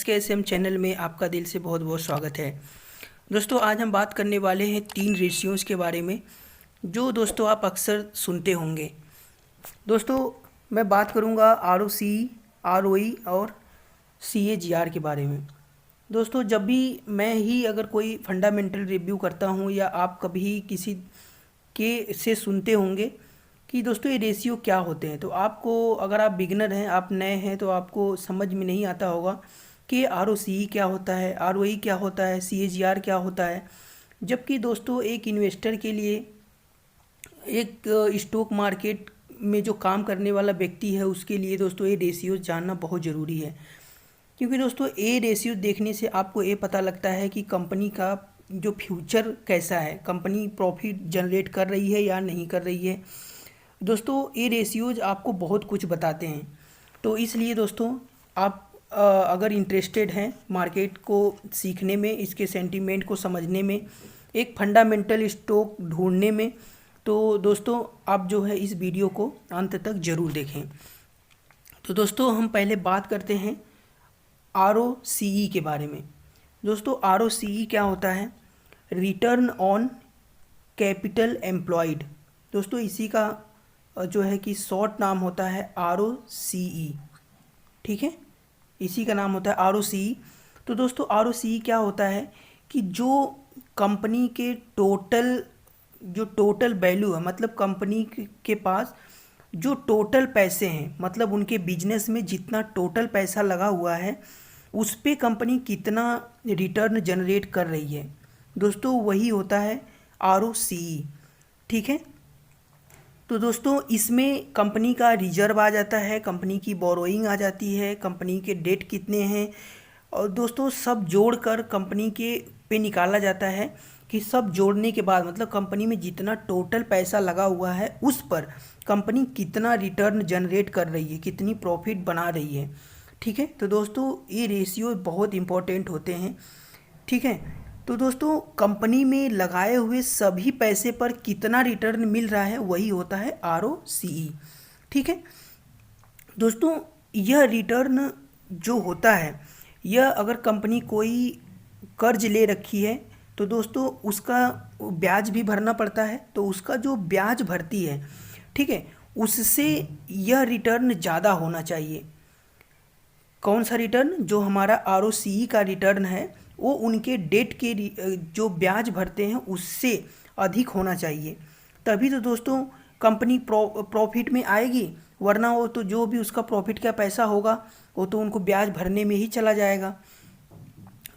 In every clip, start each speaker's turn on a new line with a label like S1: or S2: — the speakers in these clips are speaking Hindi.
S1: XKSM चैनल में आपका दिल से बहुत बहुत स्वागत है। दोस्तों आज हम बात करने वाले हैं 3 रेशियोज़ के बारे में जो दोस्तों आप अक्सर सुनते होंगे। दोस्तों मैं बात करूंगा ROCE, ROE और CAGR के बारे में। दोस्तों जब भी मैं ही अगर कोई फंडामेंटल रिव्यू करता हूं या आप कभी किसी के से सुनते होंगे कि दोस्तों ये रेशियो क्या होते हैं, तो आपको अगर आप बिगिनर हैं, आप नए हैं, तो आपको समझ में नहीं आता होगा कि ROCE क्या होता है, ROE क्या होता है, CAGR क्या होता है। जबकि दोस्तों एक इन्वेस्टर के लिए, एक स्टॉक मार्केट में जो काम करने वाला व्यक्ति है उसके लिए दोस्तों ये रेशियो जानना बहुत ज़रूरी है। क्योंकि दोस्तों ये रेशियो देखने से आपको ये पता लगता है कि कंपनी का जो फ्यूचर कैसा है, कंपनी प्रॉफिट जनरेट कर रही है या नहीं कर रही है। दोस्तों ये रेशियोज आपको बहुत कुछ बताते हैं। तो इसलिए दोस्तों आप अगर इंटरेस्टेड हैं मार्केट को सीखने में, इसके सेंटीमेंट को समझने में, एक फंडामेंटल स्टॉक ढूंढने में, तो दोस्तों आप जो है इस वीडियो को अंत तक ज़रूर देखें। तो दोस्तों हम पहले बात करते हैं ROCE के बारे में। दोस्तों ROCE क्या होता है? Return on capital employed. दोस्तों इसी का जो है कि शॉर्ट नाम होता है ROCE, ठीक है, इसी का नाम होता है ROCE। तो दोस्तों ROCE क्या होता है कि जो कंपनी के टोटल वैल्यू है, मतलब कंपनी के पास जो टोटल पैसे हैं, मतलब उनके बिजनेस में जितना टोटल पैसा लगा हुआ है उस पे कंपनी कितना रिटर्न जनरेट कर रही है, दोस्तों वही होता है ROCE, ठीक है। तो दोस्तों इसमें कंपनी का रिजर्व आ जाता है, कंपनी की बोरोइंग आ जाती है, कंपनी के डेट कितने हैं, और दोस्तों सब जोड़कर कंपनी के पे निकाला जाता है कि सब जोड़ने के बाद मतलब कंपनी में जितना टोटल पैसा लगा हुआ है उस पर कंपनी कितना रिटर्न जनरेट कर रही है, कितनी प्रॉफिट बना रही है, ठीक है। तो दोस्तों ये रेशियो बहुत इंपॉर्टेंट होते हैं, ठीक है। तो दोस्तों कंपनी में लगाए हुए सभी पैसे पर कितना रिटर्न मिल रहा है वही होता है ROCE, ठीक है। दोस्तों यह रिटर्न जो होता है, यह अगर कंपनी कोई कर्ज ले रखी है तो दोस्तों उसका ब्याज भी भरना पड़ता है, तो उसका जो ब्याज भरती है, ठीक है, उससे यह रिटर्न ज़्यादा होना चाहिए। कौन सा रिटर्न? जो हमारा ROCE का रिटर्न है वो उनके डेट के जो ब्याज भरते हैं उससे अधिक होना चाहिए, तभी तो दोस्तों कंपनी प्रॉफिट में आएगी, वरना वो तो जो भी उसका प्रॉफिट का पैसा होगा वो तो उनको ब्याज भरने में ही चला जाएगा।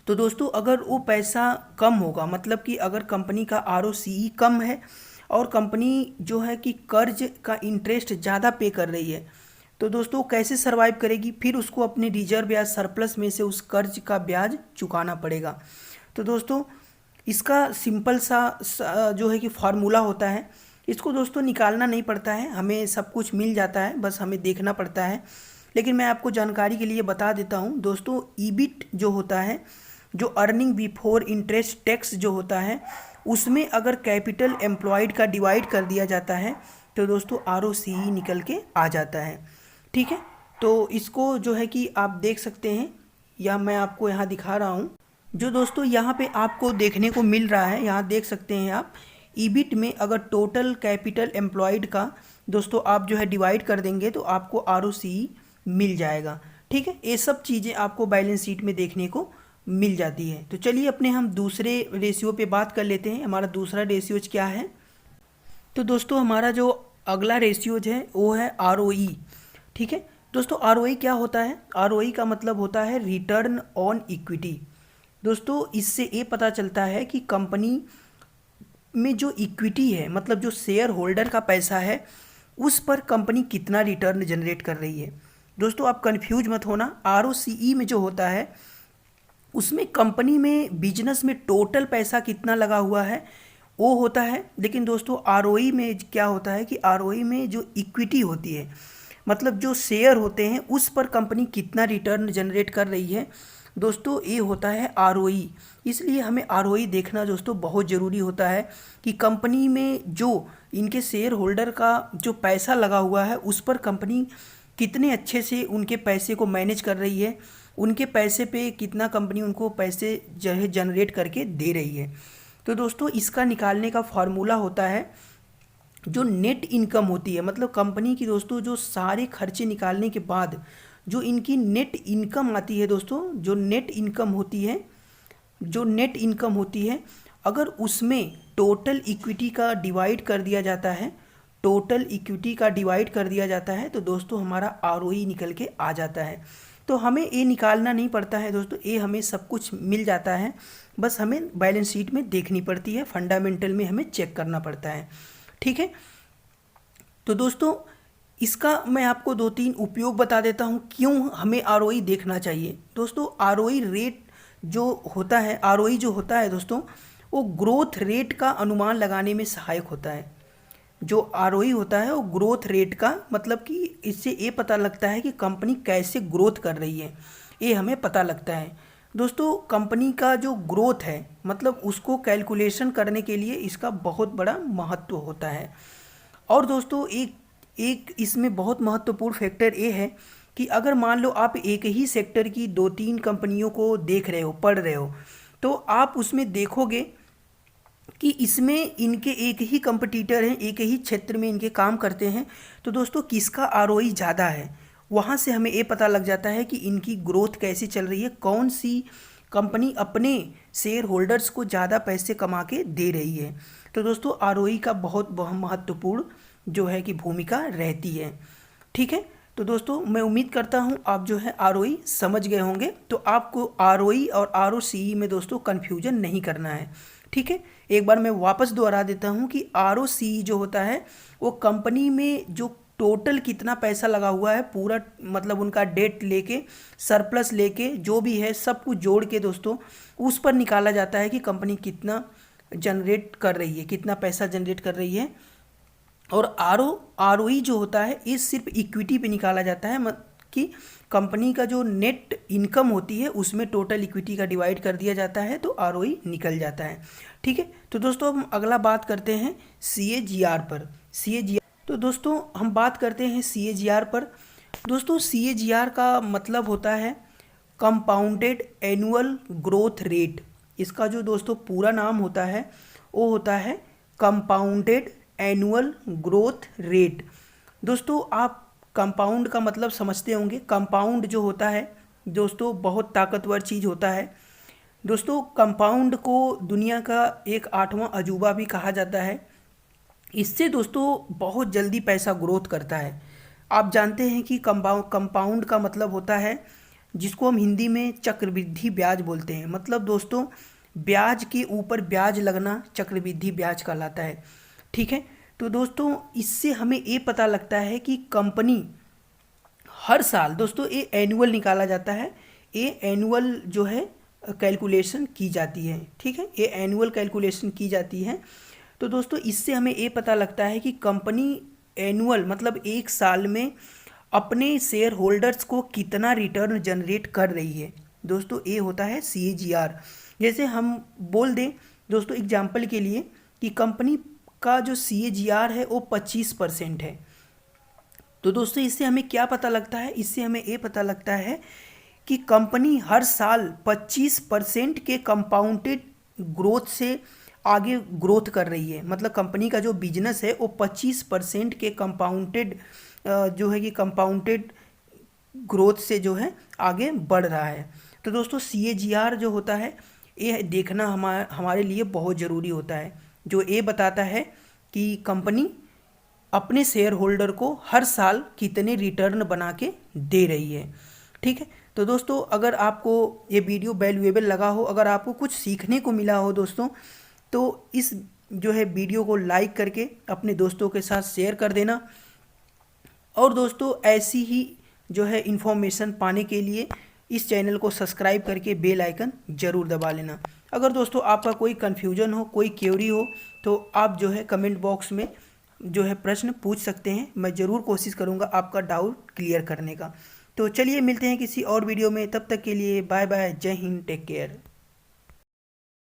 S1: तो दोस्तों अगर वो पैसा कम होगा, मतलब कि अगर कंपनी का ROCE कम है और कंपनी जो है कि कर्ज का इंटरेस्ट ज़्यादा पे कर रही है, तो दोस्तों कैसे सरवाइव करेगी? फिर उसको अपने रिजर्व या सरप्लस में से उस कर्ज का ब्याज चुकाना पड़ेगा। तो दोस्तों इसका सिंपल सा जो है कि फार्मूला होता है, इसको दोस्तों निकालना नहीं पड़ता है, हमें सब कुछ मिल जाता है, बस हमें देखना पड़ता है। लेकिन मैं आपको जानकारी के लिए बता देता हूँ दोस्तों, EBIT जो होता है, जो अर्निंग बिफोर इंटरेस्ट टैक्स जो होता है, उसमें अगर कैपिटल एम्प्लॉयड का डिवाइड कर दिया जाता है तो दोस्तों ROCE निकल के आ जाता है, ठीक है। तो इसको जो है कि आप देख सकते हैं, या मैं आपको यहाँ दिखा रहा हूँ, जो दोस्तों यहाँ पे आपको देखने को मिल रहा है, यहाँ देख सकते हैं आप, EBIT में अगर टोटल कैपिटल एम्प्लॉयड का दोस्तों आप जो है डिवाइड कर देंगे तो आपको ROCE मिल जाएगा, ठीक है। ये सब चीज़ें आपको बैलेंस शीट में देखने को मिल जाती है। तो चलिए अपने हम दूसरे रेशियो पे बात कर लेते हैं, हमारा दूसरा रेशियोज क्या है। तो दोस्तों हमारा जो अगला रेशियोज है वो है ROE, ठीक है। दोस्तों ROE क्या होता है? ROE का मतलब होता है रिटर्न ऑन इक्विटी। दोस्तों इससे ये पता चलता है कि कंपनी में जो इक्विटी है, मतलब जो शेयर होल्डर का पैसा है, उस पर कंपनी कितना रिटर्न जनरेट कर रही है। दोस्तों आप कंफ्यूज मत होना, ROCE में जो होता है उसमें कंपनी में बिजनेस में टोटल पैसा कितना लगा हुआ है वो होता है, लेकिन दोस्तों ROE में क्या होता है कि ROE में जो इक्विटी होती है, मतलब जो शेयर होते हैं, उस पर कंपनी कितना रिटर्न जनरेट कर रही है, दोस्तों ये होता है ROE। इसलिए हमें ROE देखना दोस्तों बहुत ज़रूरी होता है कि कंपनी में जो इनके शेयर होल्डर का जो पैसा लगा हुआ है उस पर कंपनी कितने अच्छे से उनके पैसे को मैनेज कर रही है, उनके पैसे पे कितना कंपनी उनको पैसे जो है जनरेट करके दे रही है। तो दोस्तों इसका निकालने का फॉर्मूला होता है जो नेट इनकम होती है, मतलब कंपनी की दोस्तों जो सारे खर्चे निकालने के बाद जो इनकी नेट इनकम आती है दोस्तों, जो नेट इनकम होती है अगर उसमें टोटल इक्विटी का डिवाइड कर दिया जाता है, तो दोस्तों हमारा आरओई निकल के आ जाता है। तो हमें ये निकालना नहीं पड़ता है दोस्तों, ये हमें सब कुछ मिल जाता है, बस हमें बैलेंस शीट में देखनी पड़ती है, फंडामेंटल में हमें चेक करना पड़ता है। ठीक है, तो दोस्तों इसका मैं आपको 2-3 उपयोग बता देता हूँ क्यों हमें आरओई देखना चाहिए। दोस्तों आरओई जो होता है दोस्तों, वो ग्रोथ रेट का अनुमान लगाने में सहायक होता है। जो आरओई होता है वो ग्रोथ रेट का मतलब कि इससे ये पता लगता है कि कंपनी कैसे ग्रोथ कर रही है, ये हमें पता लगता है। दोस्तों कंपनी का जो ग्रोथ है मतलब उसको कैलकुलेशन करने के लिए इसका बहुत बड़ा महत्व होता है। और दोस्तों एक इसमें बहुत महत्वपूर्ण फैक्टर ये है कि अगर मान लो आप एक ही सेक्टर की 2-3 कंपनियों को देख रहे हो, पढ़ रहे हो, तो आप उसमें देखोगे कि इसमें इनके एक ही कंपटीटर हैं, एक ही क्षेत्र में इनके काम करते हैं, तो दोस्तों किसका आरओई ज़्यादा है, वहाँ से हमें ये पता लग जाता है कि इनकी ग्रोथ कैसे चल रही है, कौन सी कंपनी अपने शेयर होल्डर्स को ज़्यादा पैसे कमा के दे रही है। तो दोस्तों आरओई का बहुत महत्वपूर्ण जो है कि भूमिका रहती है। ठीक है, तो दोस्तों मैं उम्मीद करता हूँ आप जो है आरओई समझ गए होंगे, तो आपको आरओई और आरओसीई में दोस्तों कन्फ्यूजन नहीं करना है। ठीक है, एक बार मैं वापस दोहरा देता हूँ कि आरओसीई जो होता है वो कंपनी में जो टोटल कितना पैसा लगा हुआ है पूरा, मतलब उनका डेट लेके सरप्लस लेके जो भी है सब कुछ जोड़ के दोस्तों उस पर निकाला जाता है कि कंपनी कितना जनरेट कर रही है, कितना पैसा जनरेट कर रही है। और आरओई जो होता है ये सिर्फ इक्विटी पे निकाला जाता है कि कंपनी का जो नेट इनकम होती है उसमें टोटल इक्विटी का डिवाइड कर दिया जाता है, तो आरओई निकल जाता है। ठीक है, तो दोस्तों हम अगला बात करते हैं सीएजीआर पर। तो दोस्तों हम बात करते हैं सीएजीआर पर। दोस्तों सीएजीआर का मतलब होता है कंपाउंडेड एनुअल ग्रोथ रेट। इसका जो दोस्तों पूरा नाम होता है वो होता है कंपाउंडेड एनुअल ग्रोथ रेट। दोस्तों आप कंपाउंड का मतलब समझते होंगे। कंपाउंड जो होता है दोस्तों बहुत ताकतवर चीज़ होता है। दोस्तों कंपाउंड को दुनिया का एक 8वां अजूबा भी कहा जाता है। इससे दोस्तों बहुत जल्दी पैसा ग्रोथ करता है। आप जानते हैं कि कंपाउंड का मतलब होता है जिसको हम हिंदी में चक्रवृद्धि ब्याज बोलते हैं। मतलब दोस्तों ब्याज के ऊपर ब्याज लगना चक्रवृद्धि ब्याज कहलाता है। ठीक है, तो दोस्तों इससे हमें ये पता लगता है कि कंपनी हर साल दोस्तों ये एनुअल निकाला जाता है, ये एनुअल जो है कैलकुलेशन की जाती है। ठीक है, ये एनुअल कैलकुलेशन की जाती है। तो दोस्तों इससे हमें ये पता लगता है कि कंपनी एनुअल मतलब एक साल में अपने शेयर होल्डर्स को कितना रिटर्न जनरेट कर रही है। दोस्तों ये होता है सीएजीआर। जैसे हम बोल दें दोस्तों एग्जाम्पल के लिए कि कंपनी का जो सीएजीआर है वो 25% है, तो दोस्तों इससे हमें क्या पता लगता है, इससे हमें ये पता लगता है कि कंपनी हर साल 25% के कंपाउंडेड ग्रोथ से आगे ग्रोथ कर रही है। मतलब कंपनी का जो बिजनेस है वो 25% के कंपाउंडेड जो है कि कंपाउंडेड ग्रोथ से जो है आगे बढ़ रहा है। तो दोस्तों सीएजीआर जो होता है ये देखना हमारे लिए बहुत ज़रूरी होता है, जो ये बताता है कि कंपनी अपने शेयर होल्डर को हर साल कितने रिटर्न बना के दे रही है। ठीक है, तो दोस्तों अगर आपको ये वीडियो वैल्यूएबल लगा हो, अगर आपको कुछ सीखने को मिला हो दोस्तों, तो इस जो है वीडियो को लाइक करके अपने दोस्तों के साथ शेयर कर देना। और दोस्तों ऐसी ही जो है इन्फॉर्मेशन पाने के लिए इस चैनल को सब्सक्राइब करके बेल आइकन ज़रूर दबा लेना। अगर दोस्तों आपका कोई कन्फ्यूजन हो, कोई क्वेरी हो, तो आप जो है कमेंट बॉक्स में जो है प्रश्न पूछ सकते हैं। मैं ज़रूर कोशिश करूँगा आपका डाउट क्लियर करने का। तो चलिए मिलते हैं किसी और वीडियो में, तब तक के लिए बाय बाय, जय हिंद, टेक केयर।